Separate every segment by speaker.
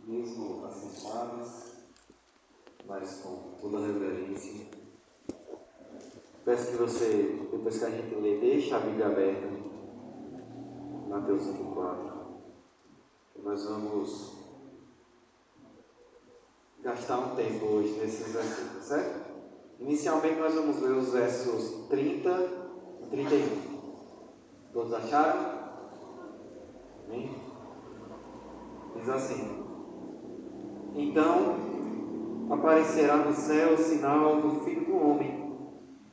Speaker 1: mesmo assim suaves, mas com toda reverência. Peço que você, depois que a gente lê, deixe a Bíblia aberta, Mateus 24. Nós vamos gastar um tempo hoje nesses versículos, certo? Inicialmente nós vamos ler os versos 30 e 31. Todos acharam? Amém? Diz assim: Então aparecerá no céu o sinal do Filho do Homem,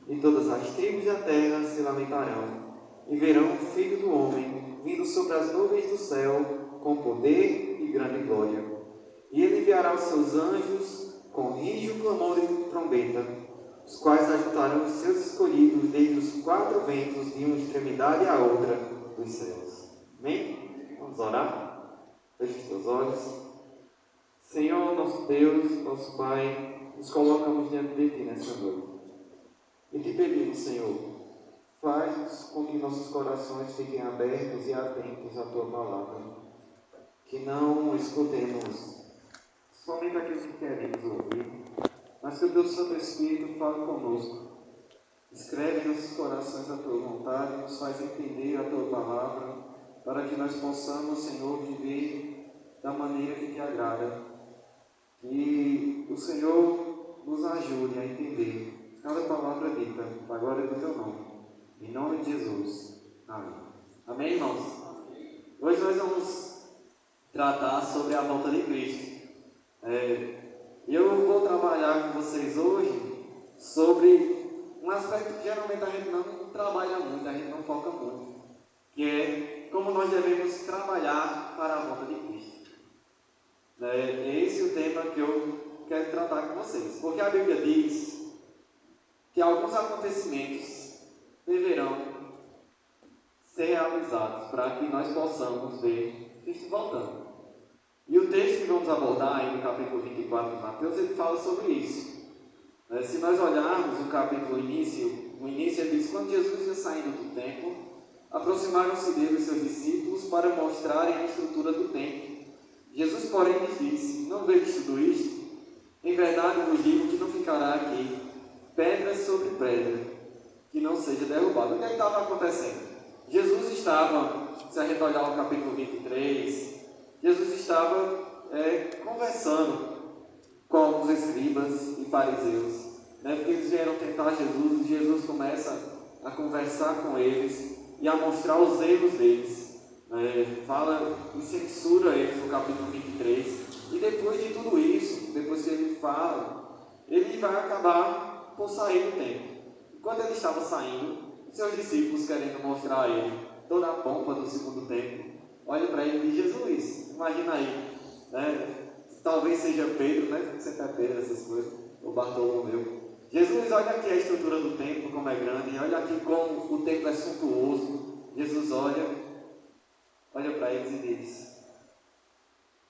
Speaker 1: e todas as tribos da terra se lamentarão, e verão o Filho do Homem vindo sobre as nuvens do céu com poder e grande glória. E ele enviará os seus anjos com rijo, clamor e trombeta, os quais ajuntarão os seus escolhidos desde os quatro ventos de uma extremidade à outra dos céus. Amém? Vamos orar? Feche os teus olhos. Senhor, nosso Deus, nosso Pai, nos colocamos diante de Ti nessa noite. E te pedimos, Senhor, faz com que nossos corações fiquem abertos e atentos à Tua palavra. Que não escutemos somente aquilo que queremos ouvir, mas que o Teu Santo Espírito fale conosco. Escreve em nossos corações a Tua vontade, nos faz entender a Tua palavra, para que nós possamos, Senhor, viver da maneira que Te agrada. Que o Senhor nos ajude a entender cada palavra dita, para a glória do Teu nome. Em nome de Jesus. Amém. Amém, irmãos? Hoje nós vamos tratar sobre a volta de Cristo. Eu vou trabalhar com vocês hoje sobre um aspecto que geralmente a gente não trabalha muito, a gente não foca muito, que é como nós devemos trabalhar para a volta de Cristo. É esse o tema que eu quero tratar com vocês, porque a Bíblia diz que alguns acontecimentos deverão ser realizados para que nós possamos ver Cristo voltando. E o texto que vamos abordar aí no capítulo 24 de Mateus, ele fala sobre isso. Se nós olharmos o capítulo início, o início ele diz: quando Jesus ia saindo do templo, aproximaram-se dele os seus discípulos para mostrarem a estrutura do templo. Jesus, porém, lhes disse: não vedes tudo isto? Em verdade vos digo que não ficará aqui pedra sobre pedra, que não seja derrubada. O que estava acontecendo? Jesus estava, se a gente olhar o capítulo 23, Jesus estava conversando com alguns escribas e fariseus, porque eles vieram tentar Jesus, e Jesus começa a conversar com eles e a mostrar os erros deles. Fala e censura eles no capítulo 23, e depois de tudo isso, depois que ele fala, ele vai acabar por sair do templo. Quando ele estava saindo, seus discípulos, querendo mostrar a ele toda a pompa do segundo templo, olha para ele e diz: Jesus, imagina aí, talvez seja Pedro, sempre é Pedro essas coisas, ou Bartolomeu. Jesus, olha aqui a estrutura do templo, como é grande, olha aqui como o templo é suntuoso. Jesus olha para eles e diz: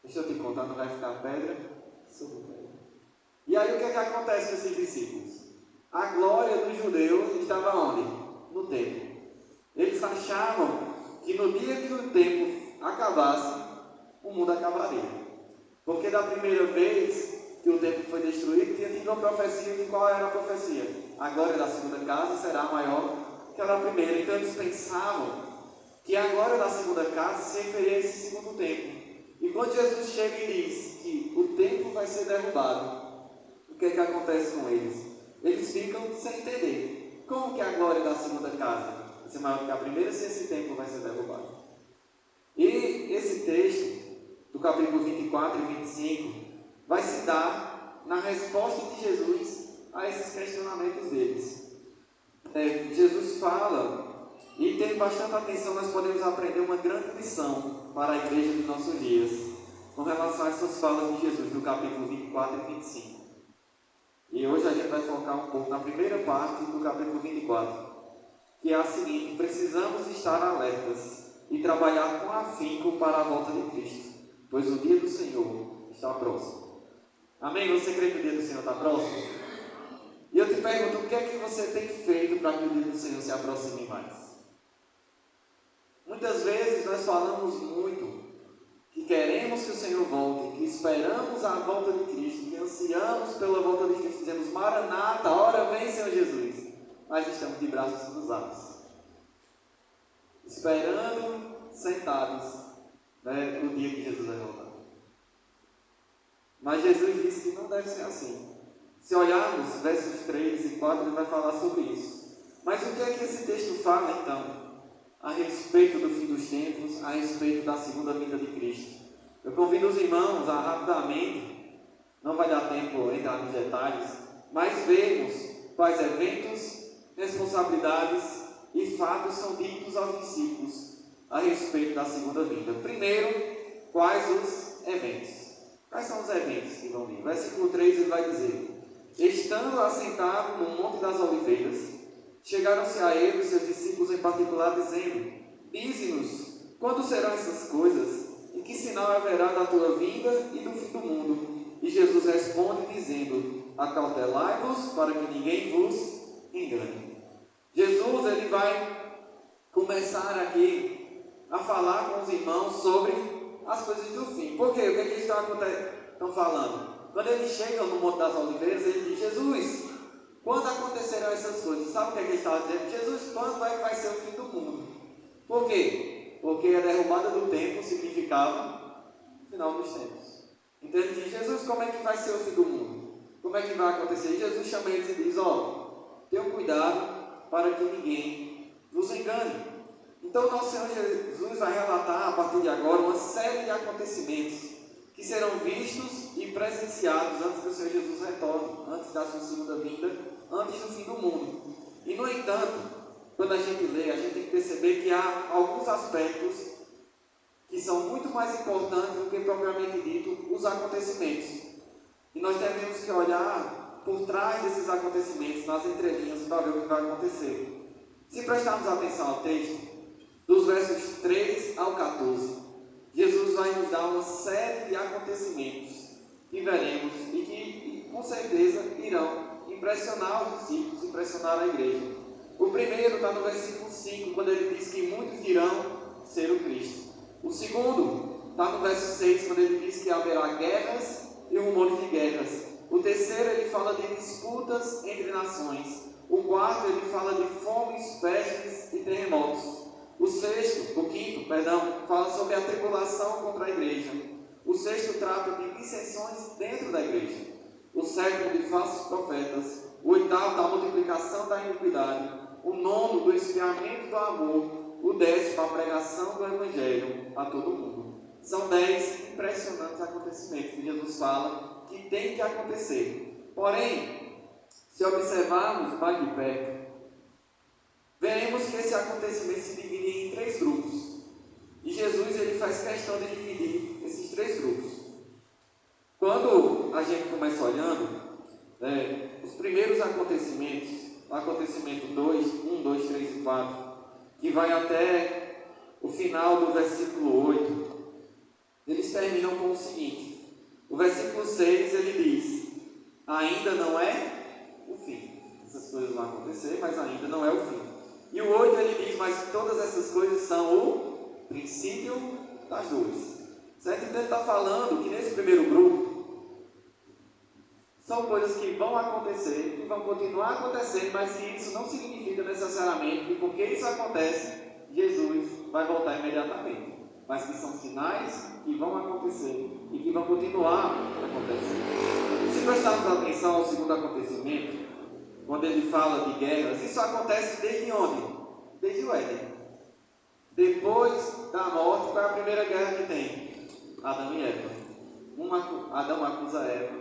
Speaker 1: deixa eu te contar, não vai ficar pedra sobre pedra. E aí o que acontece com esses discípulos? A glória dos judeus estava onde? No templo. Eles achavam que no dia que o templo acabasse, o mundo acabaria. Porque da primeira vez que o templo foi destruído, tinha tido uma profecia. De qual era a profecia? A glória da segunda casa será maior que a da primeira. Então eles pensavam que a glória da segunda casa se referia a esse segundo templo. E quando Jesus chega e diz que o templo vai ser derrubado, o que acontece com eles? Eles ficam sem entender. Como que a glória da segunda casa vai ser maior que a primeira se esse templo vai ser derrubado? E esse texto, do capítulo 24 e 25, vai se dar na resposta de Jesus a esses questionamentos deles. Jesus fala, e tendo bastante atenção, nós podemos aprender uma grande lição para a igreja dos nossos dias, com relação a essas falas de Jesus, do capítulo 24 e 25. E hoje a gente vai focar um pouco na primeira parte do capítulo 24, que é a seguinte: precisamos estar alertas e trabalhar com afinco para a volta de Cristo, pois o dia do Senhor está próximo. Amém? Você crê que o dia do Senhor está próximo? E eu te pergunto, o que é que você tem feito para que o dia do Senhor se aproxime mais? Muitas vezes nós falamos muito que que queremos que o Senhor volte, que esperamos a volta de Cristo, que ansiamos pela volta de Cristo, dizemos: Maranata, hora vem, Senhor Jesus. Mas estamos de braços cruzados, esperando, sentados, no dia que Jesus vai voltar. Mas Jesus disse que não deve ser assim. Se olharmos versos 3 e 4, ele vai falar sobre isso. Mas o que é que esse texto fala, então, a respeito do fim dos tempos, a respeito da segunda vinda de Cristo? Eu convido os irmãos a rapidamente, não vai dar tempo entrar nos detalhes, mas vermos quais eventos, responsabilidades e fatos são ditos aos discípulos a respeito da segunda vinda. Primeiro, quais os eventos? Quais são os eventos que vão vir? Versículo 3 ele vai dizer: estando assentado no Monte das Oliveiras, chegaram-se a ele os seus discípulos em particular, dizendo: dize-nos, quando serão essas coisas? E que sinal haverá da tua vinda e do fim do mundo? E Jesus responde dizendo: acautelai-vos para que ninguém vos engane. Jesus ele vai começar aqui a falar com os irmãos sobre as coisas do fim. Por quê? O que é que eles estão falando? Quando eles chegam no Monte das Oliveiras, ele diz: Jesus, quando acontecerão essas coisas? Sabe o que é que ele estava dizendo? Jesus, quando é que vai ser o fim do mundo? Por quê? Porque a derrubada do templo significava o final dos tempos. Então ele diz: Jesus, como é que vai ser o fim do mundo? Como é que vai acontecer? E Jesus chama eles e diz: tenham cuidado para que ninguém vos engane. Então nosso Senhor Jesus vai relatar a partir de agora uma série de acontecimentos que serão vistos e presenciados antes que o Senhor Jesus retorne, antes da sua segunda vinda, antes do fim do mundo. E no entanto, quando a gente lê, a gente tem que perceber que há alguns aspectos que são muito mais importantes do que propriamente dito os acontecimentos. E nós devemos que olhar por trás desses acontecimentos, nas entrelinhas, para ver o que vai acontecer. Se prestarmos atenção ao texto, dos versos 3 ao 14, Jesus vai nos dar uma série de acontecimentos que veremos e que com certeza irão impressionar os discípulos, impressionar a igreja. O primeiro está no versículo 5, quando ele diz que muitos dirão ser o Cristo. O segundo está no verso 6, quando ele diz que haverá guerras e rumores de guerras. O terceiro, ele fala de disputas entre nações. O quarto, ele fala de fomes, pestes e terremotos. O quinto, fala sobre a tribulação contra a igreja. O sexto trata de dissensões dentro da igreja. O sétimo, de falsos profetas. O oitavo, da multiplicação da iniquidade. O nono, do esfriamento do amor. O 10, a pregação do Evangelho a todo mundo. São 10 impressionantes acontecimentos que Jesus fala que tem que acontecer. Porém, se observarmos mais de perto, veremos que esse acontecimento se divide em 3 grupos. E Jesus ele faz questão de dividir esses 3 grupos. Quando a gente começa olhando, os primeiros acontecimentos, acontecimento 2, 1, 2, 3 e 4, que vai até o final do versículo 8, eles terminam com o seguinte: o versículo 6 ele diz: ainda não é o fim. Essas coisas vão acontecer, mas ainda não é o fim. E o 8 ele diz: mas todas essas coisas são o princípio das dores. Certo? Então ele está falando que nesse primeiro grupo são coisas que vão acontecer, que vão continuar acontecendo, mas que isso não significa necessariamente que porque isso acontece, Jesus vai voltar imediatamente. Mas que são sinais que vão acontecer e que vão continuar acontecendo. Se prestarmos atenção ao segundo acontecimento, quando ele fala de guerras, isso acontece desde onde? Desde o Éden. Depois da morte, qual é a primeira guerra que tem? Adão e Eva. Adão acusa Eva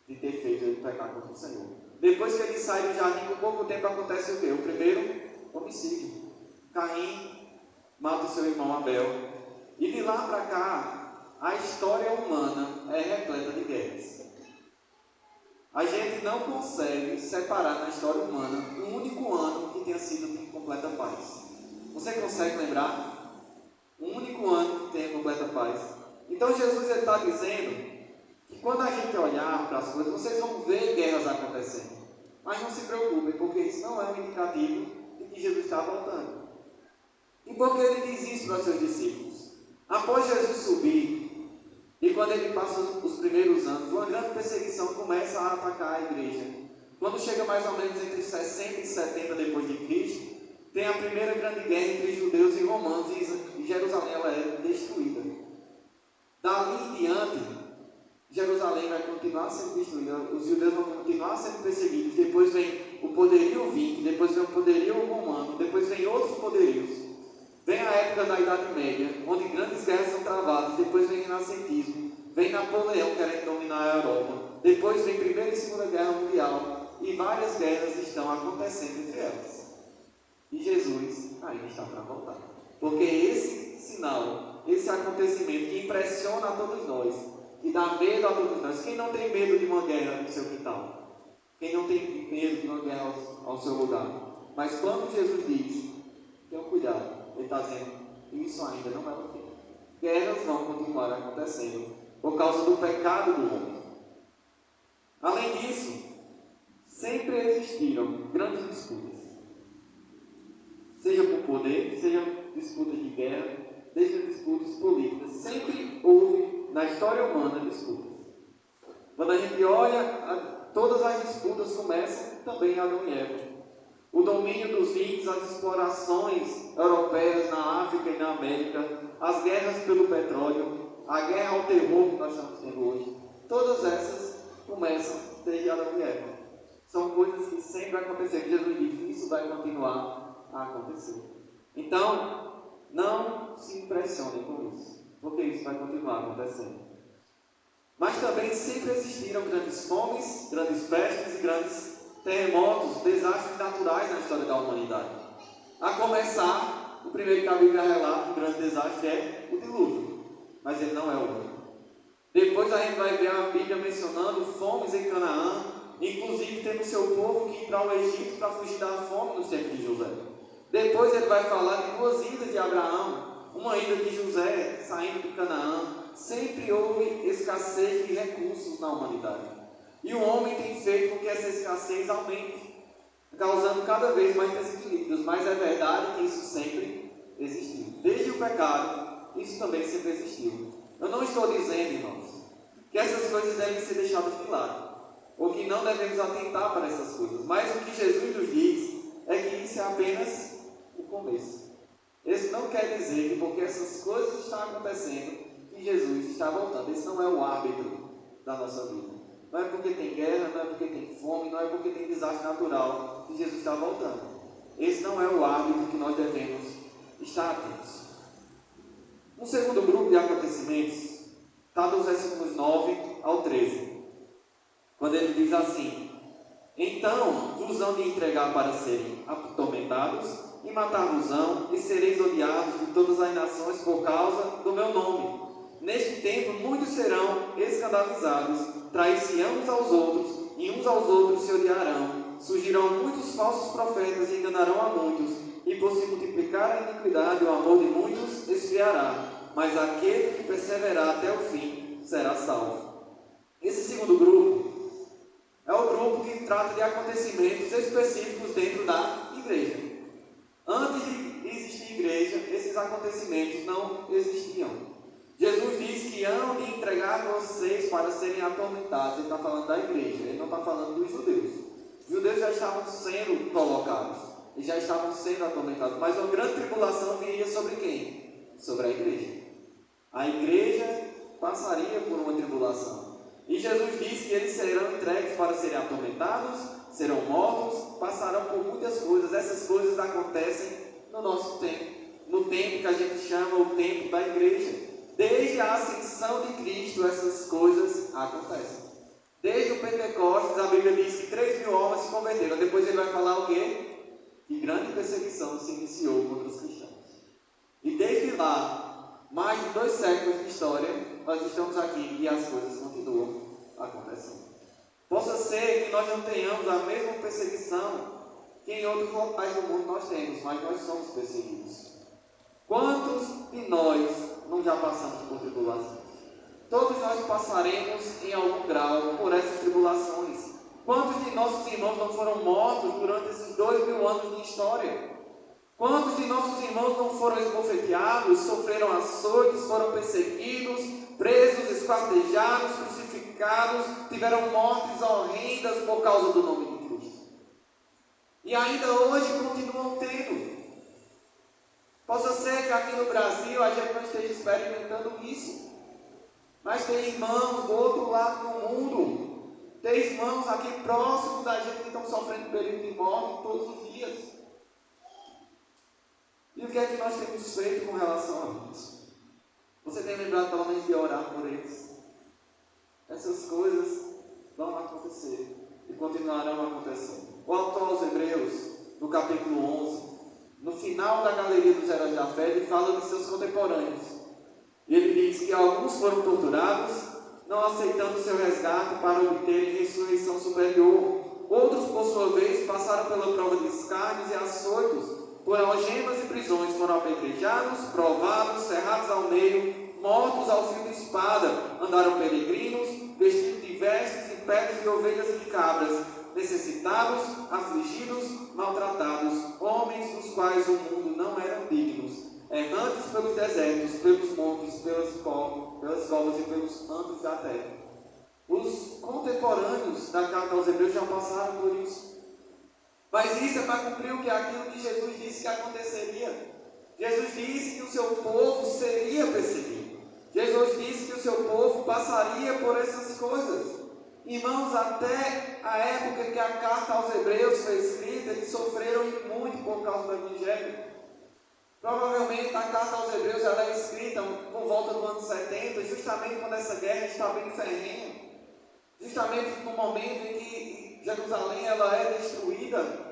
Speaker 1: de ter feito ele pecar contra o Senhor. Depois que ele sai do jardim, por pouco tempo acontece o quê? O primeiro homicídio. Caim mata o seu irmão Abel. E de lá para cá, a história humana é repleta de guerras. A gente não consegue separar na história humana um único ano que tenha sido de completa paz. Você consegue lembrar? Um único ano que tenha completa paz. Então Jesus está dizendo que quando a gente olhar para as coisas, vocês vão ver guerras acontecendo. Mas não se preocupem, porque isso não é um indicativo de que Jesus está voltando. E por que ele diz isso para os seus discípulos? Após Jesus subir quando ele passa os primeiros anos, uma grande perseguição começa a atacar a igreja. Quando chega mais ou menos entre 60 e 70 depois de Cristo, tem a primeira grande guerra entre judeus e romanos, e Jerusalém ela é destruída. Dali em diante, Jerusalém vai continuar sendo destruída, os judeus vão continuar sendo perseguidos, depois vem o poderio vinco, depois vem o poderio romano, depois vem outros poderios. Vem a época da Idade Média, onde grandes guerras são travadas, depois vem o renascentismo, vem Napoleão querendo dominar a Europa, depois vem Primeira e Segunda Guerra Mundial, e várias guerras estão acontecendo entre elas. E Jesus ainda está para voltar. Porque esse sinal, esse acontecimento que impressiona a todos nós, que dá medo a todos nós. Quem não tem medo de uma guerra no seu quintal? Quem não tem medo de uma guerra ao seu lugar? Mas quando Jesus diz, tenham cuidado, ele está dizendo, isso ainda não é o fim. Guerras vão continuar acontecendo por causa do pecado do homem. Além disso, sempre existiram grandes disputas. Seja por poder, seja disputas de guerra, seja disputas políticas. Sempre houve na história humana disputas. Quando a gente olha, todas as disputas começam também em Adão e Eva. O domínio dos índios, as explorações europeias na África e na América, as guerras pelo petróleo, a guerra ao terror que nós estamos tendo hoje, todas essas começam desde Adão e Eva. São coisas que sempre aconteceram. Jesus diz, isso vai continuar a acontecer. Então, não se impressionem com isso, porque isso vai continuar acontecendo. Mas também sempre existiram grandes fomes, grandes pestes e grandes terremotos, desastres naturais na história da humanidade. A começar, o primeiro que a Bíblia relata, o grande desastre é o dilúvio, mas ele não é o único. Depois a gente vai ver a Bíblia mencionando fomes em Canaã, inclusive tendo seu povo que ir para o Egito para fugir da fome nos tempos de José. Depois ele vai falar de duas ilhas de Abraão, uma ilha de José saindo de Canaã. Sempre houve escassez de recursos na humanidade. E o homem tem feito com que essa escassez aumente, causando cada vez mais desequilíbrios. Mas é verdade que isso sempre existiu. Desde o pecado, isso também sempre existiu. Eu não estou dizendo, irmãos, que essas coisas devem ser deixadas de lado, ou que não devemos atentar para essas coisas. Mas o que Jesus nos diz é que isso é apenas o começo. Isso não quer dizer que porque essas coisas estão acontecendo, que Jesus está voltando. Esse não é o árbitro da nossa vida. Não é porque tem guerra, não é porque tem fome, não é porque tem desastre natural que Jesus está voltando. Esse não é o árbitro que nós devemos estar atentos. Um segundo grupo de acontecimentos está dos versículos 9 ao 13. Quando ele diz assim: então vos hão de entregar para serem atormentados e matar-vos-ão, e sereis odiados de todas as nações por causa do meu nome. Neste tempo muitos serão escandalizados, trair-se uns aos outros, e uns aos outros se odiarão. Surgirão muitos falsos profetas e enganarão a muitos, e por se multiplicar a iniquidade, o amor de muitos esfriará. Mas aquele que perseverar até o fim será salvo. Esse segundo grupo é o grupo que trata de acontecimentos específicos dentro da igreja. Antes de existir igreja, esses acontecimentos não existiam. Jesus diz que hão de entregar vocês para serem atormentados. Ele está falando da igreja, ele não está falando dos judeus. Os judeus já estavam sendo colocados, eles já estavam sendo atormentados. Mas uma grande tribulação viria sobre quem? Sobre a igreja. A igreja passaria por uma tribulação. E Jesus diz que eles serão entregues para serem atormentados, serão mortos, passarão por muitas coisas. Essas coisas acontecem no nosso tempo, no tempo que a gente chama o tempo da igreja. Desde a ascensão de Cristo, essas coisas acontecem. Desde o Pentecostes, a Bíblia diz que 3.000 almas se converteram. Depois ele vai falar o quê? Que grande perseguição se iniciou contra os cristãos. E desde lá, mais de 2 séculos de história, nós estamos aqui e as coisas continuam acontecendo. Possa ser que nós não tenhamos a mesma perseguição que em outros locais do mundo nós temos, mas nós somos perseguidos. Quantos de nós não já passamos por tribulações? Todos nós passaremos em algum grau por essas tribulações. Quantos de nossos irmãos não foram mortos durante esses 2.000 anos de história? Quantos de nossos irmãos não foram esbofeteados, sofreram açoites, foram perseguidos, presos, esquartejados, crucificados, tiveram mortes horrendas por causa do nome de Cristo. E ainda hoje continuam tendo. Possa ser que aqui no Brasil a gente não esteja experimentando isso, mas tem irmãos do outro lado do mundo, tem irmãos aqui próximos da gente que estão sofrendo período de morte todos os dias. E o que é que nós temos feito com relação a isso? Você tem lembrado pelo menos de orar por eles? Essas coisas vão acontecer e continuarão acontecendo. O autor aos Hebreus, no capítulo 11, no final da galeria dos heróis da fé, ele fala de seus contemporâneos. E ele diz que alguns foram torturados, não aceitando seu resgate para obterem ressurreição superior. Outros, por sua vez, passaram pela prova de escárnios e açoitos, por algemas e prisões, foram apedrejados, provados, cerrados ao meio, mortos ao fio de espada, andaram peregrinos, vestidos de vestes e peles de ovelhas e de cabras, necessitados, afligidos, maltratados, homens dos quais o mundo não eram dignos, errantes pelos desertos, pelos montes, pelas covas e pelos antros da terra. Os contemporâneos da carta aos Hebreus já passaram por isso. Mas isso é para cumprir o que aquilo que Jesus disse que aconteceria. Jesus disse que o seu povo seria perseguido. Jesus disse que o seu povo passaria por essas coisas. Irmãos, até a época que a carta aos Hebreus foi escrita, eles sofreram muito por causa do Evangelho. Provavelmente a carta aos Hebreus ela é escrita por volta do ano 70, justamente quando essa guerra está bem ferrenha. Justamente no momento em que Jerusalém ela é destruída.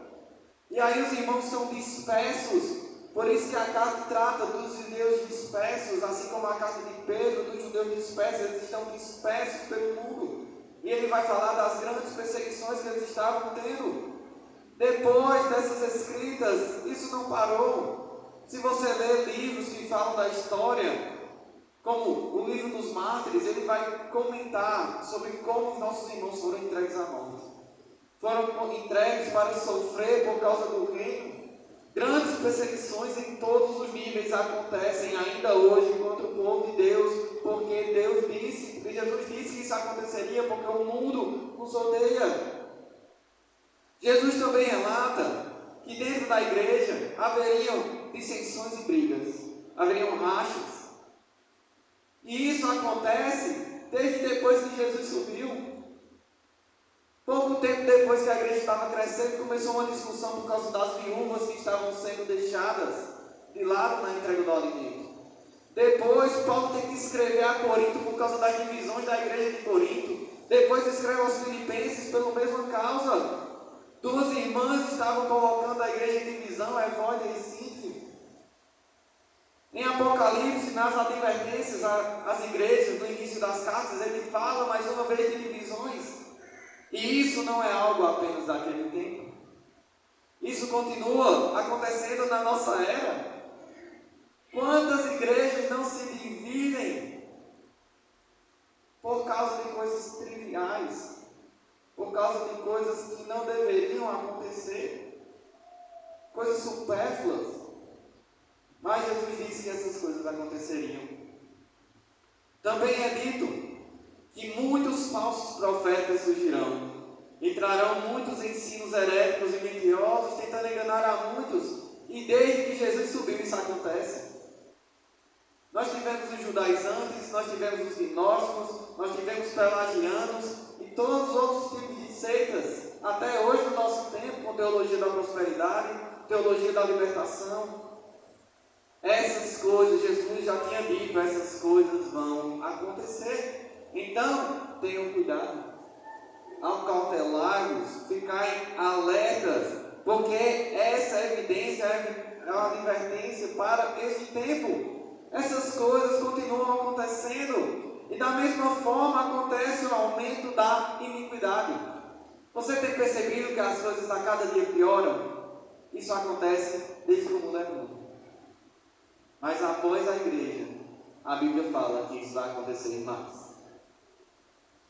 Speaker 1: E aí os irmãos são dispersos. Por isso que a carta trata dos judeus dispersos, assim como a carta de Pedro, dos judeus dispersos, eles estão dispersos pelo mundo. E ele vai falar das grandes perseguições que eles estavam tendo. Depois dessas escritas, isso não parou. Se você ler livros que falam da história, como o livro dos mártires, ele vai comentar sobre como os nossos irmãos foram entregues à morte. Foram entregues para sofrer por causa do reino. Grandes perseguições em todos os níveis acontecem ainda hoje contra o povo de Deus, porque Deus disse, porque Jesus disse que isso aconteceria, porque o mundo nos odeia. Jesus também relata que dentro da igreja haveriam dissensões e brigas, haveriam rachas. E isso acontece desde depois que Jesus subiu. Pouco tempo depois que a igreja estava crescendo, começou uma discussão por causa das viúvas que estavam sendo deixadas de lado na entrega do alimento. Depois, Paulo tem que escrever a Corinto por causa das divisões da igreja de Corinto. Depois escreve aos Filipenses pela mesma causa. Duas irmãs estavam colocando a igreja em divisão, Evódia e Síntique. Em Apocalipse, nas advertências às igrejas, no início das cartas, ele fala mais uma vez de divisões. E isso não é algo apenas daquele tempo. Isso continua acontecendo na nossa era. Quantas igrejas não se dividem por causa de coisas triviais, por causa de coisas que não deveriam acontecer, coisas supérfluas. Mas Jesus disse que essas coisas aconteceriam. Também é dito que muitos falsos profetas surgirão. Entrarão muitos ensinos heréticos e mentirosos, tentando enganar a muitos. E desde que Jesus subiu, isso acontece. Nós tivemos os judaizantes, nós tivemos os gnósticos, nós tivemos pelagianos e todos os outros tipos de seitas, até hoje no nosso tempo, com teologia da prosperidade, teologia da libertação. Essas coisas, Jesus já tinha dito, essas coisas vão acontecer. Então, tenham cuidado, acautelai-vos, ficai alertas, porque essa evidência é uma advertência para este tempo. Essas coisas continuam acontecendo, e da mesma forma acontece o aumento da iniquidade. Você tem percebido que as coisas a cada dia pioram? Isso acontece desde que o mundo é mundo. Mas após a igreja, a Bíblia fala que isso vai acontecer mais.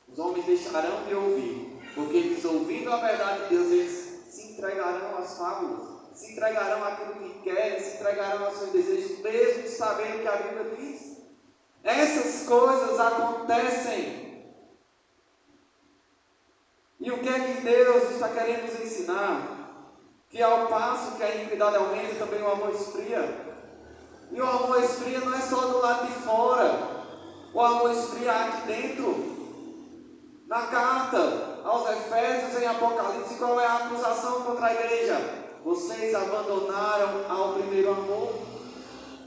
Speaker 1: Os homens deixarão de ouvir, porque eles, ouvindo a verdade de Deus, eles se entregarão às fábulas, se entregarão àquilo que querem, se entregarão aos seus desejos, mesmo sabendo o que a Bíblia diz. Essas coisas acontecem. E o que é que Deus está querendo nos ensinar? Que ao passo que a iniquidade aumenta, também o amor esfria. E o amor esfria não é só do lado de fora. O amor esfria aqui dentro. Na carta aos Efésios, em Apocalipse, qual é a acusação contra a igreja? Vocês abandonaram ao primeiro amor.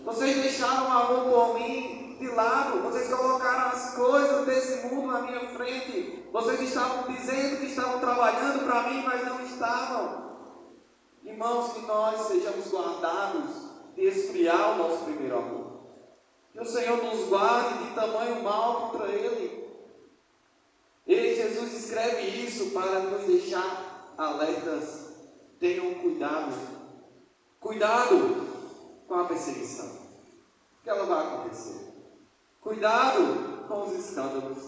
Speaker 1: Vocês deixaram o amor por mim de lado. Vocês colocaram as coisas desse mundo na minha frente. Vocês estavam dizendo que estavam trabalhando para mim, mas não estavam. Irmãos, que nós sejamos guardados de esfriar o nosso primeiro amor. Que o Senhor nos guarde de tamanho mal contra Ele. E Jesus escreve isso para nos deixar alertas. Tenham cuidado. Cuidado com a perseguição, que ela vai acontecer. Cuidado com os escândalos.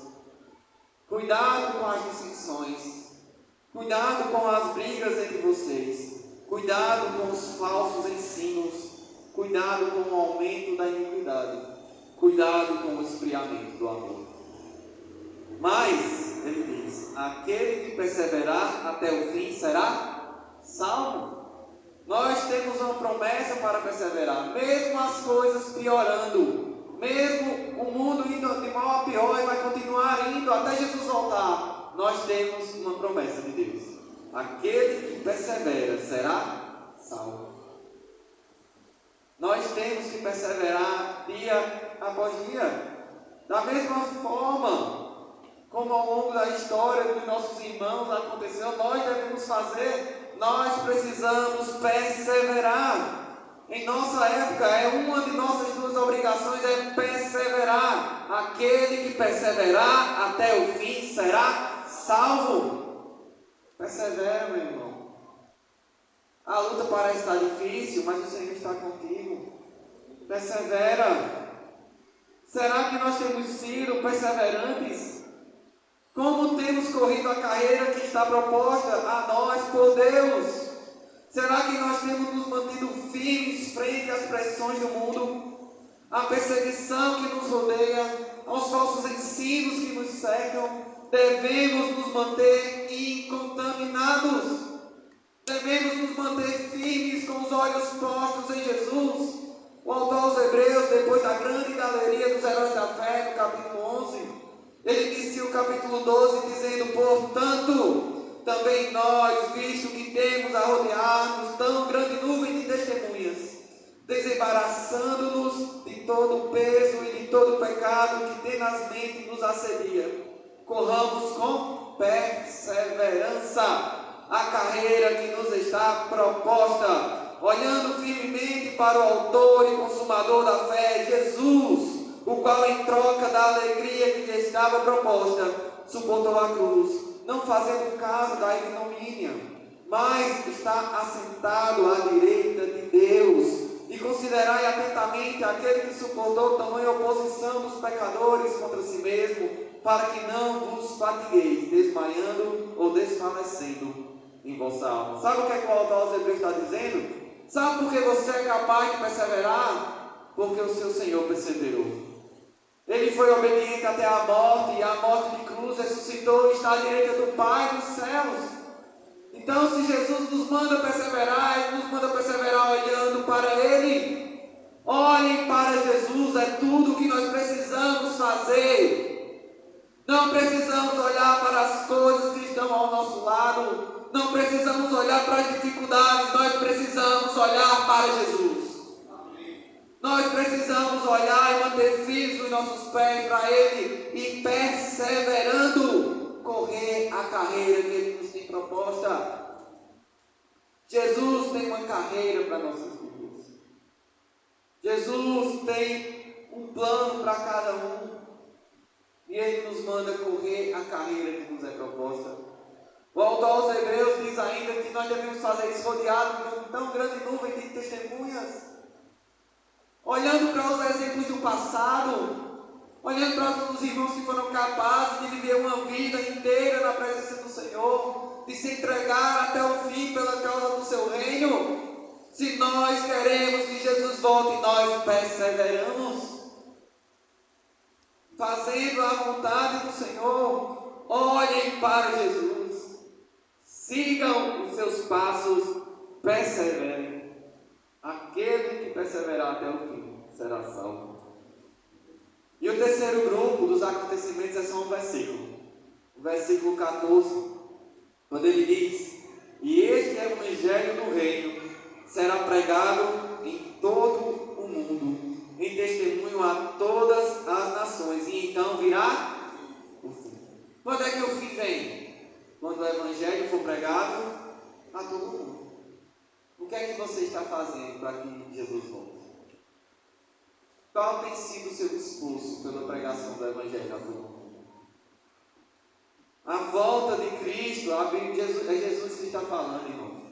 Speaker 1: Cuidado com as dissensões. Cuidado com as brigas entre vocês. Cuidado com os falsos ensinos. Cuidado com o aumento da iniquidade. Cuidado com o esfriamento do amor. Mas, ele diz, aquele que perseverar até o fim será salvo. Nós temos uma promessa para perseverar, mesmo as coisas piorando, mesmo o mundo indo de mal a pior e vai continuar indo até Jesus voltar. Nós temos uma promessa de Deus. Aquele que persevera será salvo. Nós temos que perseverar dia após dia. Da mesma forma como ao longo da história dos nossos irmãos aconteceu, nós devemos fazer. Nós precisamos perseverar. Em nossa época, uma de nossas duas obrigações é perseverar. Aquele que perseverar até o fim será salvo. Persevera, meu irmão. A luta parece estar difícil, mas o Senhor está contigo. Persevera. Será que nós temos sido perseverantes? Como temos corrido a carreira que está proposta a nós por Deus? Será que nós temos nos mantido firmes frente às pressões do mundo, à perseguição que nos rodeia, aos falsos ensinos que nos cercam? Devemos nos manter incontaminados. Devemos nos manter firmes com os olhos postos em Jesus. O autor aos Hebreus, depois da grande galeria dos heróis da fé, no capítulo 11, ele inicia o capítulo 12 dizendo: portanto, também nós, visto que temos a rodear-nos tão grande nuvem de testemunhas, desembaraçando-nos de todo o peso e de todo o pecado que tenazmente nos assedia, corramos com perseverança a carreira que nos está proposta, olhando firmemente para o autor e consumador da fé, Jesus, o qual, em troca da alegria que lhe estava proposta, suportou a cruz, não fazendo caso da ignomínia, mas está assentado à direita de Deus. E considerai atentamente aquele que suportou tamanha oposição dos pecadores contra si mesmo, para que não vos fatigueis, desmaiando ou desfalecendo em vossa alma. Sabe o que é que o autor aos Hebreus está dizendo? Sabe por que você é capaz de perseverar? Porque o seu Senhor perseverou. Ele foi obediente até a morte, e a morte de cruz ressuscitou e está à direita do Pai dos céus. Então, se Jesus nos manda perseverar, Ele nos manda perseverar olhando para Ele. Olhem para Jesus, é tudo o que nós precisamos fazer. Não precisamos olhar para as coisas que estão ao nosso lado. Não precisamos olhar para as dificuldades, nós precisamos olhar para Jesus. Nós precisamos olhar e manter firmes os nossos pés para Ele e, perseverando, correr a carreira que Ele nos tem proposta. Jesus tem uma carreira para nossas vidas. Jesus tem um plano para cada um. E Ele nos manda correr a carreira que nos é proposta. O autor aos Hebreus diz ainda que nós devemos fazer isso rodeado de uma tão grande nuvem de testemunhas. Olhando para os exemplos do passado, olhando para os irmãos que foram capazes de viver uma vida inteira na presença do Senhor, de se entregar até o fim pela causa do seu reino. Se nós queremos que Jesus volte, nós perseveramos. fazendo a vontade do Senhor, olhem para Jesus, sigam os seus passos, perseverem. Aquele que perseverar até o fim será salvo. E o terceiro grupo dos acontecimentos é só um versículo. O versículo 14, quando ele diz: e este evangelho do reino será pregado em todo o mundo, em testemunho a todas as nações, e então virá o fim. Quando é que o fim vem? Quando o evangelho for pregado a todo mundo. O que é que você está fazendo para que Jesus volte? Qual tem sido o seu esforço pela pregação do evangelho a todo mundo? A volta de Cristo, é Jesus que está falando, irmão.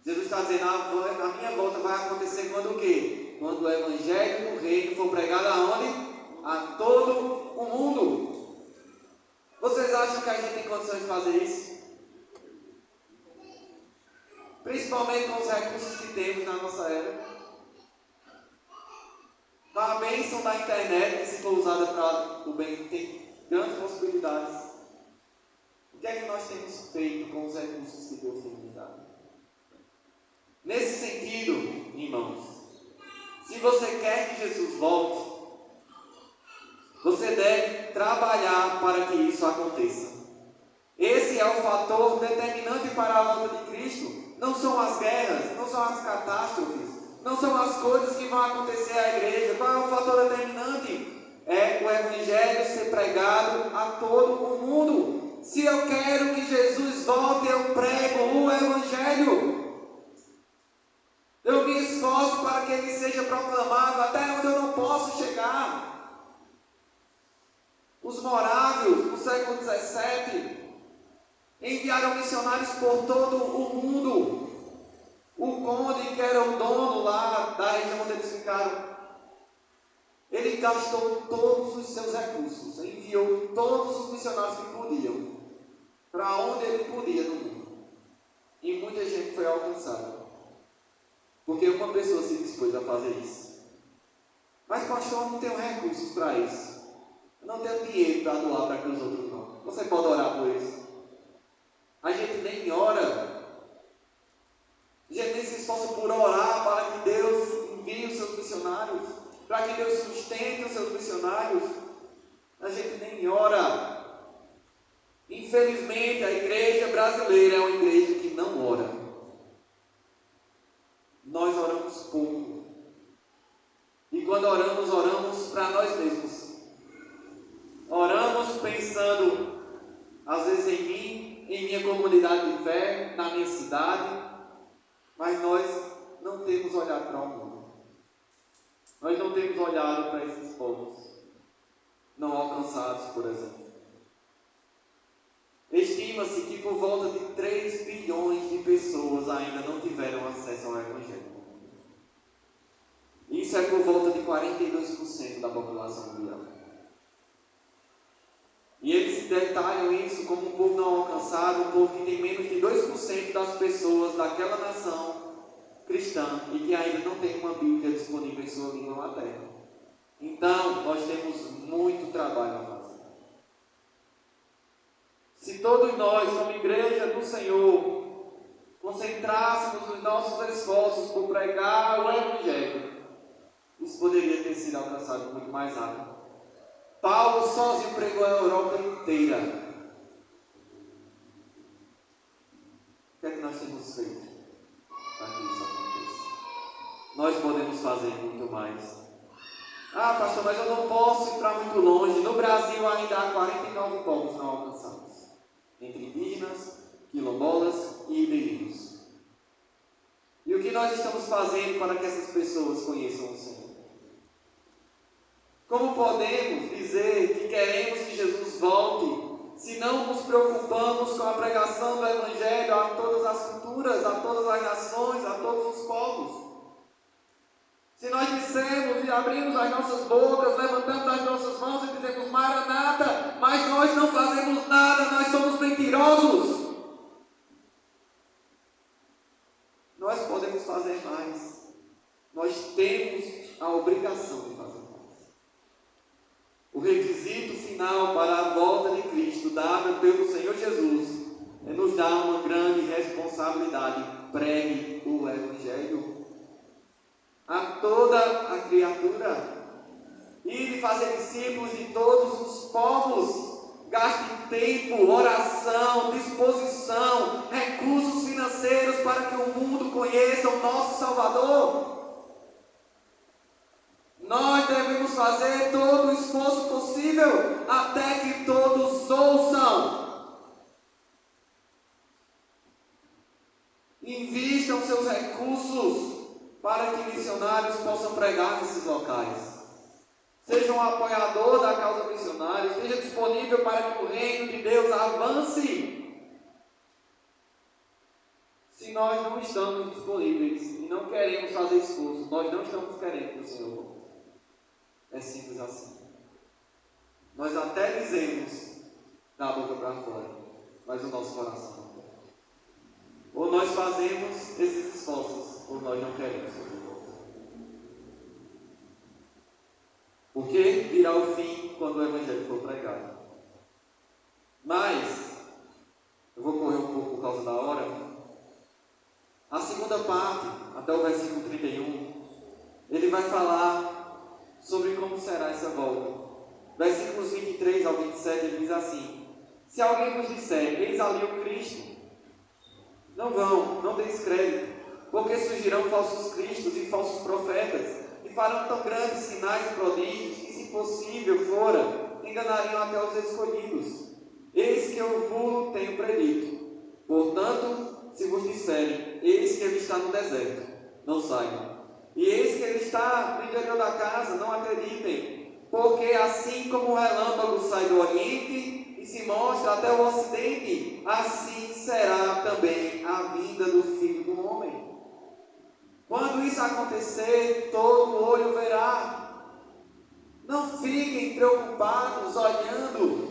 Speaker 1: Jesus está dizendo: a minha volta vai acontecer quando o quê? Quando o evangelho do reino for pregado aonde? A todo o mundo. Vocês acham que a gente tem condições de fazer isso? Principalmente com os recursos que temos na nossa era. Com a bênção da internet, que se for usada para o bem, tem grandes possibilidades. O que é que nós temos feito com os recursos que Deus tem nos dado? Nesse sentido, irmãos, se você quer que Jesus volte, você deve trabalhar para que isso aconteça. Esse é o fator determinante para a volta de Cristo. Não são as guerras, não são as catástrofes, não são as coisas que vão acontecer à igreja. Qual é o fator determinante? É o evangelho ser pregado a todo o mundo. Se eu quero que Jesus volte, eu prego o evangelho. Eu me esforço para que ele seja proclamado até onde eu não posso chegar. Os morávios, no século XVII, enviaram missionários por todo o mundo. O conde, que era o dono lá da região onde eles ficaram, ele gastou todos os seus recursos, enviou todos os missionários que podiam, para onde ele podia no mundo. E muita gente foi alcançada. Porque uma pessoa se dispôs a fazer isso. Mas, pastor, eu não tenho recursos para isso. Eu não tenho dinheiro para doar para que os outros não. Você pode orar por isso. A gente nem ora. A gente nem se esforça por orar para que Deus envie os seus missionários, para que Deus sustente os seus missionários. A gente nem ora. Infelizmente, a igreja brasileira é uma igreja que não ora. Nós oramos pouco. E quando oramos, oramos para nós mesmos. Oramos pensando, às vezes, em mim, em minha comunidade de fé, na minha cidade, mas nós não temos olhado para o mundo. Nós não temos olhado para esses povos não alcançados, por exemplo. Estima-se que por volta de 3 bilhões de pessoas ainda não tiveram acesso ao Evangelho. Isso é por volta de 42% da população mundial. E eles detalham isso como um povo não alcançado, um povo que tem menos de 2% das pessoas daquela nação cristã e que ainda não tem uma Bíblia disponível em sua língua materna. Então, nós temos muito trabalho a fazer. Se todos nós, como igreja do Senhor, concentrássemos os nossos esforços por pregar o Evangelho, isso poderia ter sido alcançado muito mais rápido. Paulo sozinho pregou a Europa inteira. O que é que nós temos feito para que isso aconteça? Nós podemos fazer muito mais. Ah, pastor, mas eu não posso ir para muito longe. No Brasil ainda há 49 povos não alcançados, entre indígenas, quilombolas e ribeirinhos. E o que nós estamos fazendo para que essas pessoas conheçam o Senhor? Como podemos dizer que queremos que Jesus volte se não nos preocupamos com a pregação do Evangelho a todas as culturas, a todas as nações, a todos os povos? Se nós dissermos e abrimos as nossas bocas, levantamos as nossas mãos e dizemos Maranata, mas nós não fazemos nada, nós somos mentirosos. Nós podemos fazer mais. Nós temos a obrigação de fazer mais. O dada pelo Senhor Jesus, nos dá uma grande responsabilidade: pregue o Evangelho a toda a criatura, e de fazer discípulos de todos os povos. Gaste tempo, oração, disposição, recursos financeiros para que o mundo conheça o nosso Salvador. Nós devemos fazer todo o esforço possível até que todos ouçam. Invistam seus recursos para que missionários possam pregar nesses locais. Seja um apoiador da causa missionária, esteja disponível para que o reino de Deus avance. Se nós não estamos disponíveis e não queremos fazer esforço, nós não estamos querendo que o Senhor volte. É simples assim. Nós até dizemos da boca para fora, mas o nosso coração não quer. Ou nós fazemos esses esforços, ou nós não queremos. Porque virá o fim quando o Evangelho for pregado. Mas, eu vou correr um pouco por causa da hora. A segunda parte, até o versículo 31, ele vai falar sobre como será essa volta. Versículos 23 ao 27, ele diz assim: se alguém vos disser, eis ali o Cristo, não vão, não deis crédito, porque surgirão falsos cristos e falsos profetas, e farão tão grandes sinais e prodígios, que se possível fora, enganariam até os escolhidos. Eis que eu vos tenho predito. Portanto, se vos disserem, eis que ele está no deserto, não saiam. E eis que ele está no interior da casa, não acreditem. Porque assim como o relâmpago sai do oriente e se mostra até o ocidente, assim será também a vinda do Filho do Homem. Quando isso acontecer, todo olho verá. Não fiquem preocupados olhando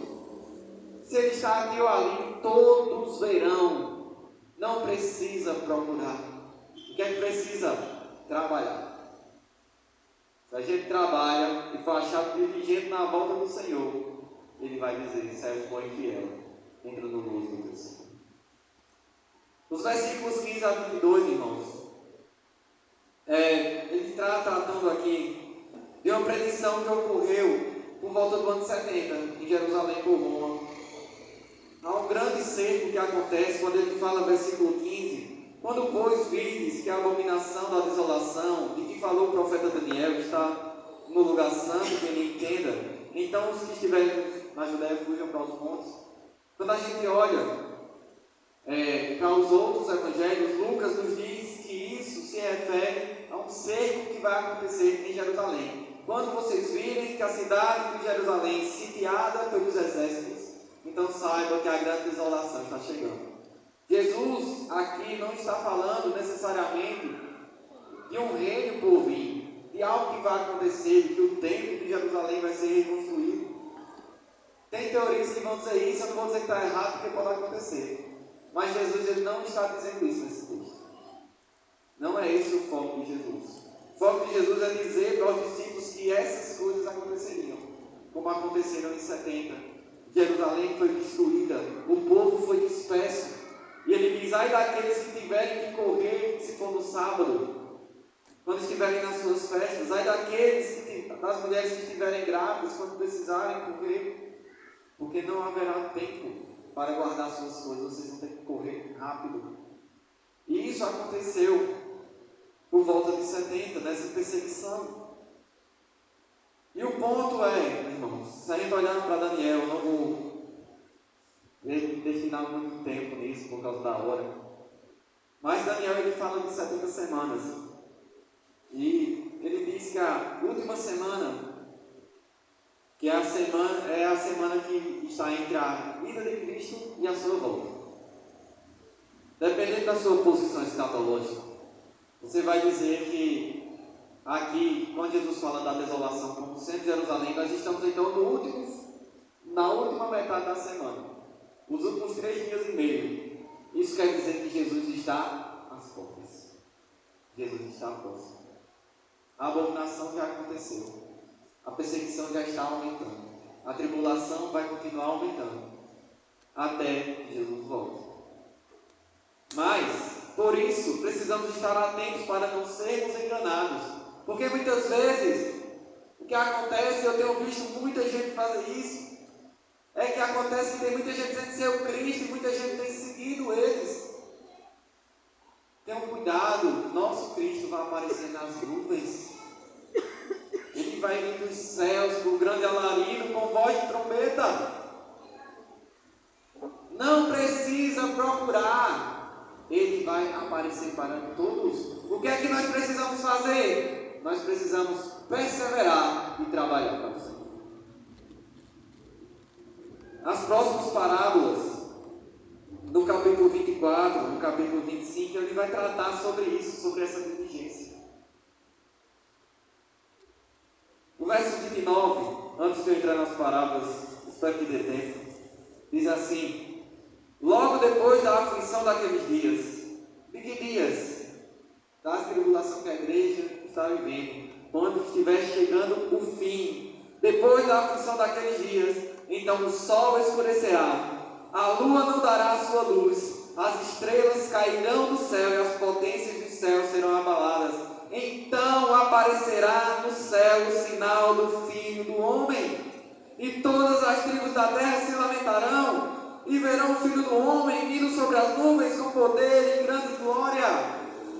Speaker 1: se ele está aqui ou ali. Todos verão. Não precisa procurar. O que é que precisa? Trabalhar. Se a gente trabalha e for achado diligente na volta do Senhor, Ele vai dizer: servo bom e fiel, entra no gozo do teu Senhor. Os versículos 15 a 22, irmãos, ele está tratando aqui de uma predição que ocorreu por volta do ano 70, em Jerusalém por Roma. Há um grande cerco que acontece quando ele fala, versículo 15: quando, pois, vides que a abominação da desolação, de que falou o profeta Daniel, está no lugar santo, que ele entenda, então os que estiverem na Judéia fujam para os montes. Quando a gente olha para os outros evangelhos, Lucas nos diz que isso se refere a um cerco que vai acontecer em Jerusalém. Quando vocês virem que a cidade de Jerusalém é sitiada pelos exércitos, então saibam que a grande desolação está chegando. Jesus aqui não está falando necessariamente de um reino por vir, de algo que vai acontecer, de que o templo de Jerusalém vai ser reconstruído. Tem teorias que vão dizer isso, eu não vou dizer que está errado, porque pode acontecer. Mas Jesus ele não está dizendo isso nesse texto. Não é esse o foco de Jesus. O foco de Jesus é dizer para os discípulos que essas coisas aconteceriam, como aconteceram em 70. Jerusalém foi destruída, o povo foi disperso. E ele diz: ai daqueles que tiverem que correr se for no sábado, quando estiverem nas suas festas, ai das mulheres que estiverem grávidas, quando precisarem correr, porque não haverá tempo para guardar suas coisas, vocês vão ter que correr rápido. E isso aconteceu por volta de 70, nessa perseguição. E o ponto é, irmãos, se a gente olhar para Daniel, eu não vou destinar muito tempo nisso por causa da hora, mas Daniel ele fala de 70 semanas, e ele diz que a última semana, que é a semana que está entre a vida de Cristo e a sua volta. Dependendo da sua posição escatológica, você vai dizer que aqui, quando Jesus fala da desolação como sendo Jerusalém, nós estamos então na última metade da semana, os últimos 3 dias e meio. Isso quer dizer que Jesus está às portas. Jesus está próximo. A abominação já aconteceu. A perseguição já está aumentando. A tribulação vai continuar aumentando. até que Jesus volte. Mas, por isso, precisamos estar atentos para não sermos enganados. Porque muitas vezes, o que acontece, eu tenho visto muita gente fazer isso, é que acontece que tem muita gente dizendo ser o Cristo e muita gente tem seguido eles. Tenham cuidado, nosso Cristo vai aparecer nas nuvens. Ele vai vir dos céus com grande alarido, com voz de trombeta. Não precisa procurar. Ele vai aparecer para todos. O que é que nós precisamos fazer? Nós precisamos perseverar e trabalhar para o Senhor. As próximas parábolas, no capítulo 24, no capítulo 25, ele vai tratar sobre isso, sobre essa diligência. O verso 29, antes de eu entrar nas parábolas, espero que dê tempo, diz assim: logo depois da aflição daqueles dias. De que dias? Da tribulação que a igreja está vivendo, quando estiver chegando o fim. Depois da aflição daqueles dias, então o sol escurecerá, a lua não dará a sua luz, as estrelas cairão do céu e as potências do céu serão abaladas. Então aparecerá no céu o sinal do Filho do Homem, e todas as tribos da terra se lamentarão, e verão o Filho do Homem vindo sobre as nuvens com poder e grande glória.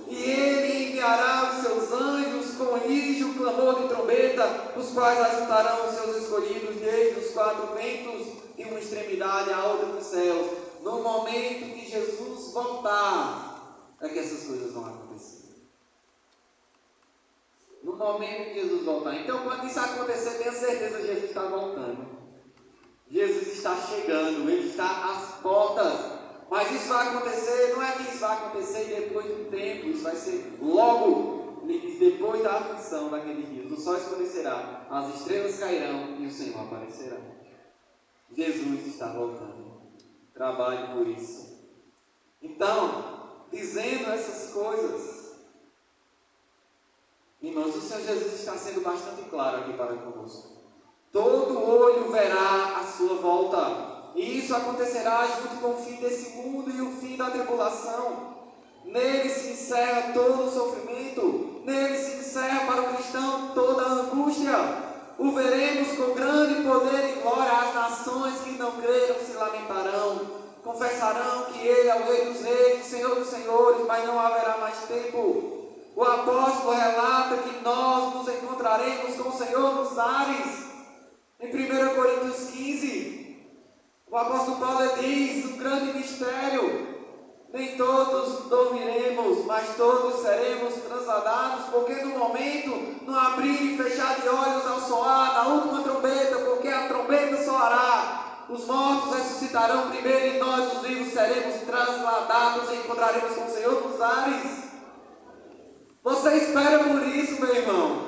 Speaker 1: E ele enviará os seus anjos com rijo, clamor de trombeta, os quais ajuntarão os seus escolhidos desde os quatro ventos, de uma extremidade à outra dos céus. No momento que Jesus voltar, é que essas coisas vão acontecer. No momento que Jesus voltar. Então, quando isso acontecer, tenha certeza que Jesus está voltando. Jesus está chegando, Ele está às portas. Mas isso vai acontecer, não é que isso vai acontecer depois do tempo, isso vai ser logo, ele diz, depois da aflição daqueles dias. O sol escurecerá, as estrelas cairão e o Senhor aparecerá. Jesus está voltando. Trabalhe por isso. Então, dizendo essas coisas, irmãos, o Senhor Jesus está sendo bastante claro aqui para conosco. Todo olho verá a sua volta. E isso acontecerá junto com o fim desse mundo e o fim da tribulação. Nele se encerra todo o sofrimento. Nele se encerra para o cristão toda a angústia. O veremos com grande poder e glória. As nações que não creram se lamentarão. Confessarão que Ele é o Rei dos Reis, o Senhor dos Senhores, mas não haverá mais tempo. O apóstolo relata que nós nos encontraremos com o Senhor nos ares. Em 1 Coríntios 15, o apóstolo Paulo diz, um grande mistério, nem todos dormiremos, mas todos seremos transladados, porque no momento, no abrir e fechar de olhos ao soar da última trombeta, porque a trombeta soará, os mortos ressuscitarão primeiro e nós, os vivos, seremos transladados e encontraremos com o Senhor nos ares. Você espera por isso, meu irmão?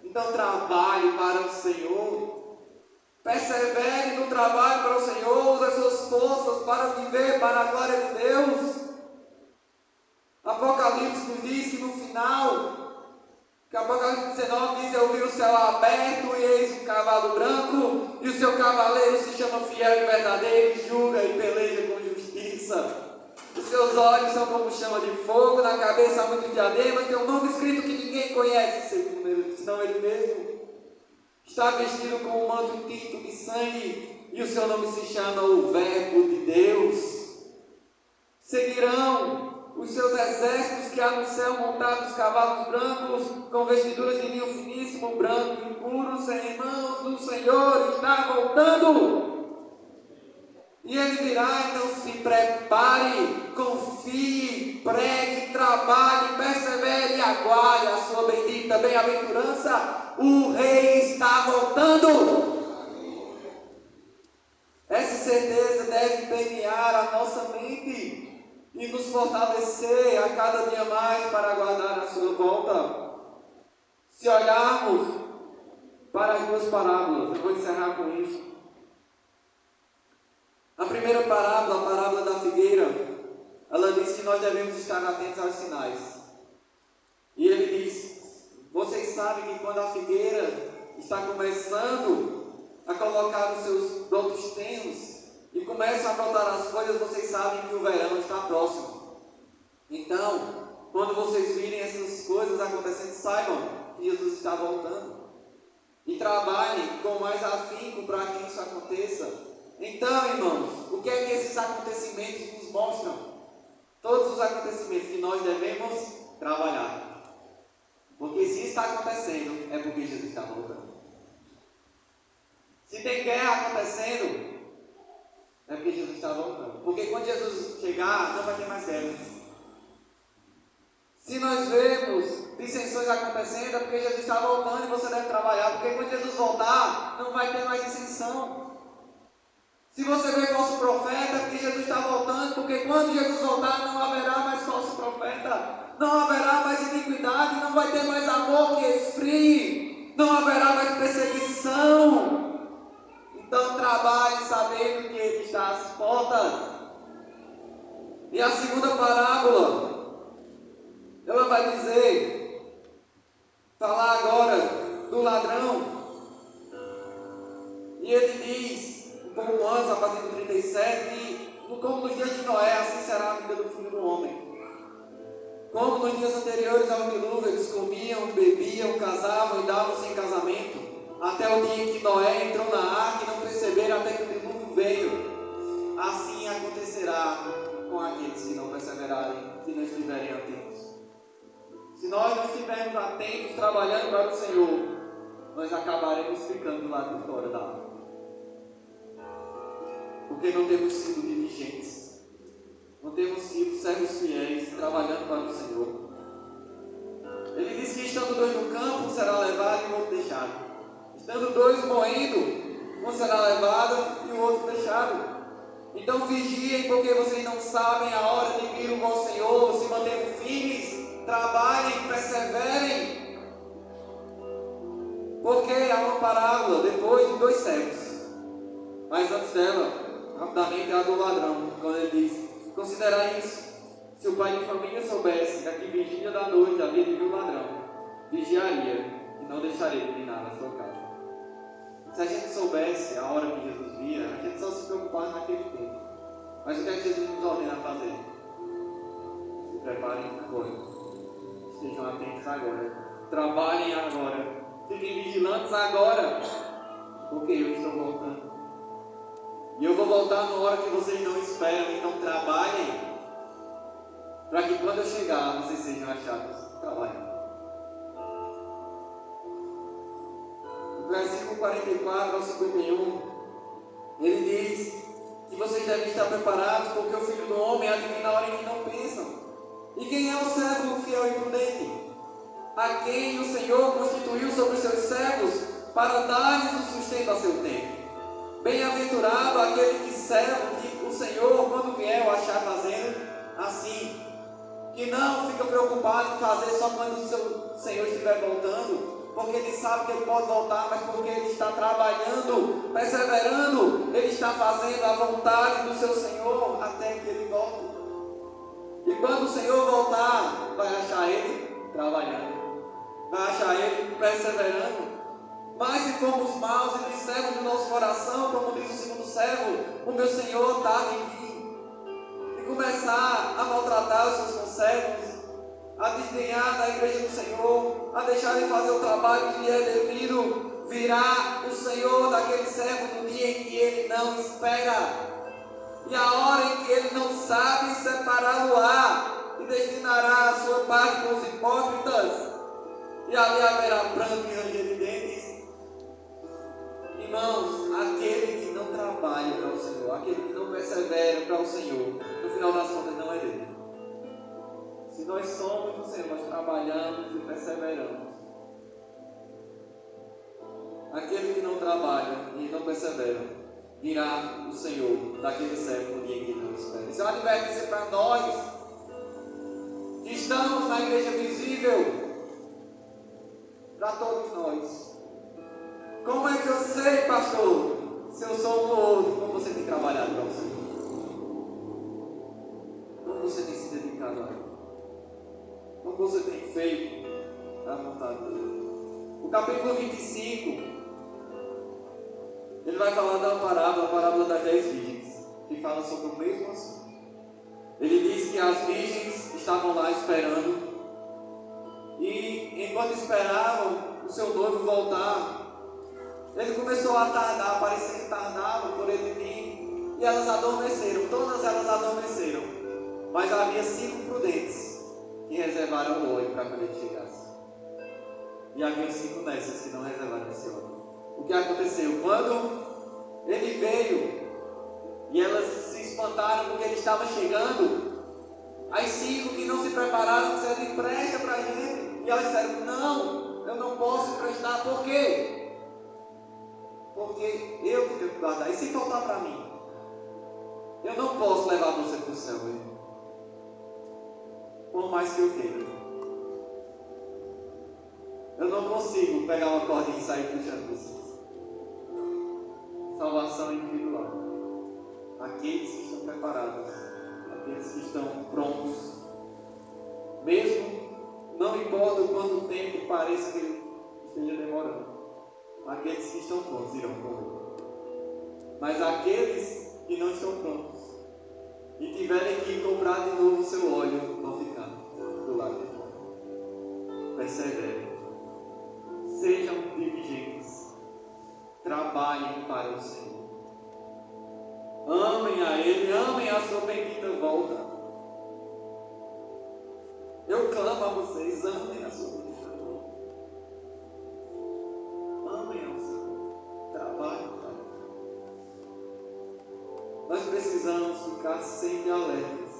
Speaker 1: Então trabalhe para o Senhor. Persevere no trabalho para o Senhor, use as suas forças para viver para a glória de Deus. Apocalipse nos diz que no final, que Apocalipse 19 diz: eu vi o céu aberto e eis um cavalo branco, e o seu cavaleiro se chama Fiel e Verdadeiro, e julga e peleja com justiça. Os seus olhos são como chama de fogo, na cabeça há muitos diademas, tem um nome escrito que ninguém conhece, senão ele mesmo. Está vestido com um manto tinto de sangue, e o seu nome se chama o Verbo de Deus. Seguirão os seus exércitos que há no céu montados cavalos brancos, com vestiduras de linho finíssimo, branco e puro, sem mãos do Senhor está voltando. E ele virá, então se prepare, confie, pregue, trabalhe, persevere e aguarde a sua bendita bem-aventurança. O Rei está voltando. Essa certeza deve permear a nossa mente e nos fortalecer a cada dia mais para aguardar a sua volta. Se olharmos para as duas parábolas, eu vou encerrar com isso. A primeira parábola, a parábola da figueira, ela diz que nós devemos estar atentos aos sinais. E ele diz: vocês sabem que quando a figueira está começando a colocar os seus brotos tenros e começam a brotar as folhas, vocês sabem que o verão está próximo. Então, quando vocês virem essas coisas acontecendo, saibam que Jesus está voltando. E trabalhem com mais afinco para que isso aconteça. Então, irmãos, o que é que esses acontecimentos nos mostram? Todos os acontecimentos que nós devemos trabalhar. Porque se está acontecendo, é porque Jesus está voltando. Se tem guerra acontecendo, é porque Jesus está voltando. Porque quando Jesus chegar, não vai ter mais guerra. Se nós vemos dissensões acontecendo, é porque Jesus está voltando e você deve trabalhar. Porque quando Jesus voltar, não vai ter mais dissensão. Se você vê falso profeta, é porque Jesus está voltando. Porque quando Jesus voltar, não haverá mais falso profeta. Não haverá mais iniquidade. Não vai ter mais amor que esfrie. Não haverá mais perseguição. Então trabalhe sabendo que Ele está às portas. E a segunda parábola, ela vai dizer, falar agora do ladrão. E ele diz, um pouco antes, a partir do 37, que como nos dias de Noé, assim será a vida do Filho do Homem. Como nos dias anteriores ao dilúvio, eles comiam, bebiam, casavam e davam-se em casamento, até o dia em que Noé entrou na arca e não perceberam até que o dilúvio veio. Assim acontecerá com aqueles que não perseverarem, se não estiverem atentos. Se nós não estivermos atentos, trabalhando para o Senhor, nós acabaremos ficando lá de fora da arca. Porque não temos sido diligentes, não temos sido servos fiéis, trabalhando para o Senhor. Ele diz que estando dois no campo, um será levado e o outro deixado. Estando dois moendo, um será levado e o outro deixado. Então vigiem, porque vocês não sabem a hora de vir o bom Senhor. Se mantenham firmes, trabalhem, perseverem. Porque há uma parábola depois de dois cegos. Mas antes dela, rapidamente, há do ladrão, quando ele diz: considerai isso. Se o pai de família soubesse que aqui vigília da noite havia de vir o ladrão, vigiaria e não deixaria de minar na sua casa. Se a gente soubesse a hora que Jesus via, a gente só se preocupava naquele tempo. Mas o que é que Jesus nos ordena a fazer? Se preparem agora. Estejam atentos agora. Trabalhem agora. Fiquem vigilantes agora. Porque eu estou voltando. E eu vou voltar na hora que vocês não esperam. Então trabalhem. Para que quando eu chegar, vocês sejam achados trabalhando. Versículo 44 ao 51, ele diz que vocês devem estar preparados, porque o Filho do Homem adivina a hora em que não pensam. E quem é o servo fiel e prudente? A quem o Senhor constituiu sobre os seus servos para dar-lhes o sustento a seu tempo. Bem-aventurado aquele que serve, que o Senhor, quando vier, o achar fazendo assim. Que não fica preocupado em fazer só quando o seu Senhor estiver voltando. Porque ele sabe que ele pode voltar, mas porque ele está trabalhando, perseverando, ele está fazendo a vontade do seu Senhor até que ele volte. E quando o Senhor voltar, vai achar ele trabalhando, vai achar ele perseverando. Mas se formos maus e dissermos no nosso coração, como diz o segundo servo, o meu Senhor tarda em vir, e começar a maltratar os seus conservos, a desdenhar da igreja do Senhor, a deixar de fazer o trabalho que lhe é devido, virá o Senhor daquele servo no dia em que ele não espera, e a hora em que ele não sabe separá-lo-á, e destinará a sua parte com os hipócritas, e ali haverá pranto e ranger de dentes. Irmãos, aquele que não trabalha para o Senhor, aquele que não persevera para o Senhor, no final das contas não é dele. Se nós somos do Senhor, nós trabalhamos e perseveramos. Aquele que não trabalha e não persevera, virá o Senhor daquele servo no dia em que não espera. Isso é uma advertência para nós, que estamos na igreja visível, para todos nós. Como é que eu sei, pastor, se eu sou um ou outro, como você tem trabalhado para o Senhor? Como você tem se dedicado a Ele? Como você tem feito a vontade de Deus? O capítulo 25, ele vai falar da parábola, a parábola das 10 virgens, que fala sobre o mesmo assunto. Ele diz que as virgens estavam lá esperando, e enquanto esperavam o seu noivo voltar, ele começou a tardar, parecia que tardava por ele vir, e elas adormeceram, todas elas adormeceram, mas havia 5 prudentes que reservaram o óleo para quando ele chegasse, e havia 5 dessas que não reservaram esse óleo. O que aconteceu? Quando ele veio e elas se espantaram porque ele estava chegando, as 5 que não se prepararam disseram: empresta para a gente. E elas disseram: não, eu não posso emprestar. Por quê? Porque eu que tenho que guardar. E se faltar para mim? Eu não posso levar você para o céu, irmão. Por mais que eu queira. Eu não consigo pegar uma cordinha e sair puxando vocês. Salvação individual. Aqueles que estão preparados, aqueles que estão prontos, mesmo não importa o quanto tempo pareça que esteja demorando, aqueles que estão prontos irão correr. Mas aqueles que não estão prontos e tiverem que comprar de novo o seu óleo, vão ficar do lado de fora. Perseverem, sejam diligentes, trabalhem para o Senhor. Amem a Ele, amem a sua bendita volta. Eu clamo a vocês, amem a sua bendita volta. Amem ao Senhor, trabalhem para Ele. Nós precisamos ficar sempre alertas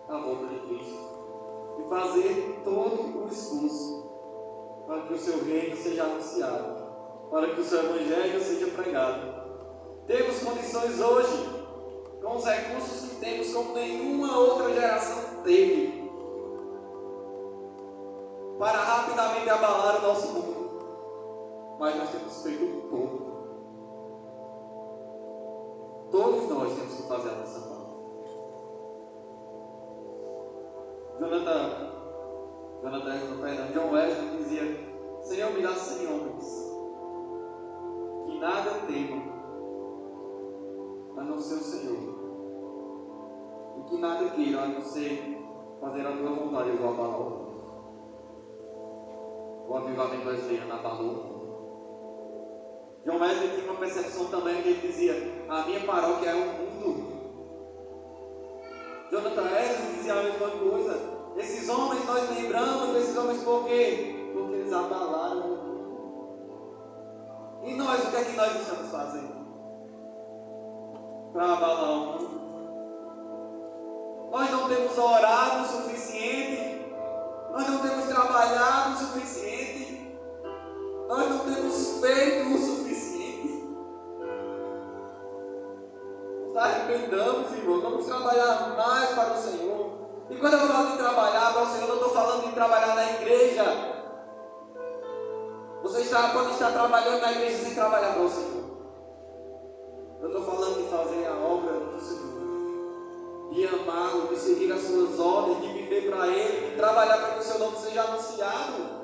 Speaker 1: à volta de Cristo e fazer todo o esforço para que o seu reino seja anunciado, para que o seu evangelho seja pregado. Temos condições hoje, com os recursos que temos, como nenhuma outra geração teve, para rapidamente abalar o nosso mundo. Mas nós temos feito pouco. Todos nós temos que fazer a nossa parte. John Wesley dizia: Senhor, me dá 100 homens que nada temam a não ser o Senhor, e que nada queiram a não ser fazer a tua vontade, igual a Balaão. O avivamento wesleyano abalou. John Wesley tinha uma percepção também que ele dizia: a minha paróquia é um mundo. Jonathan Edwards dizia a mesma coisa. Esses homens, nós lembramos desses homens por quê? Porque eles abalaram o mundo. E nós, o que é que nós estamos fazendo para abalar o mundo? Nós não temos orado o suficiente, nós não temos trabalhado o suficiente, nós não temos feito o suficiente. Nos arrependamos, irmão, vamos trabalhar mais para o Senhor. E quando eu falo de trabalhar para o Senhor, eu não estou falando de trabalhar na igreja. Você pode estar trabalhando na igreja sem trabalhar para o Senhor. Eu estou falando de fazer a obra do Senhor, de amá-lo, de seguir as suas ordens, de viver para Ele, de trabalhar para que o seu nome seja anunciado.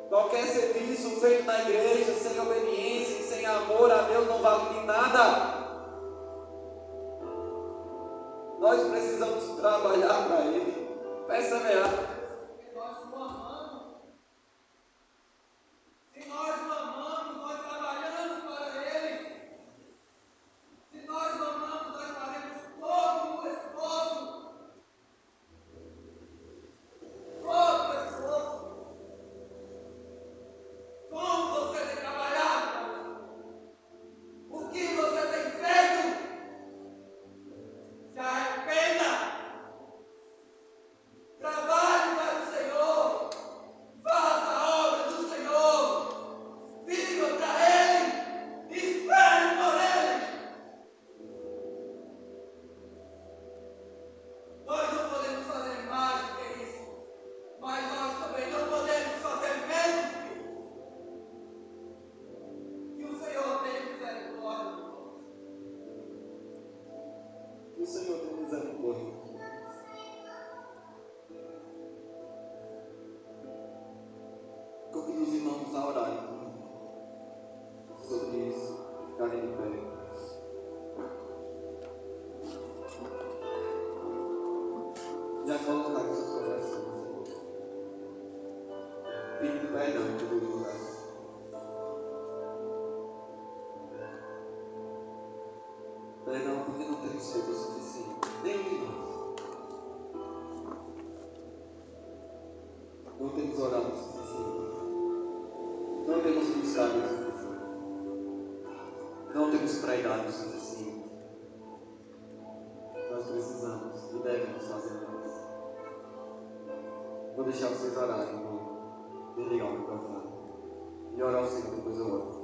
Speaker 1: Qualquer serviço feito na igreja sem obediência e sem amor a Deus não vale de nada. Nós precisamos trabalhar para Ele, perseverar. Se nós o amamos, nós trabalhamos para Ele. Se nós o amamos, nós faremos todo o esforço. Todo o esforço. Como você tem trabalhado? O que você tem feito? Se arrependa. Trabalhe ficarem de pé. Já colocaram seus corações, pedindo perdão em todo lugar. Perdão porque não temos feito o suficiente, nenhum de nós. Não temos orado o suficiente. Não temos buscado o suficiente. Não temos pregado o suficiente. Nós precisamos e devemos fazer mais. Vou deixar vocês orarem, vou desligar o microfone e orar ao Senhor, depois eu oro.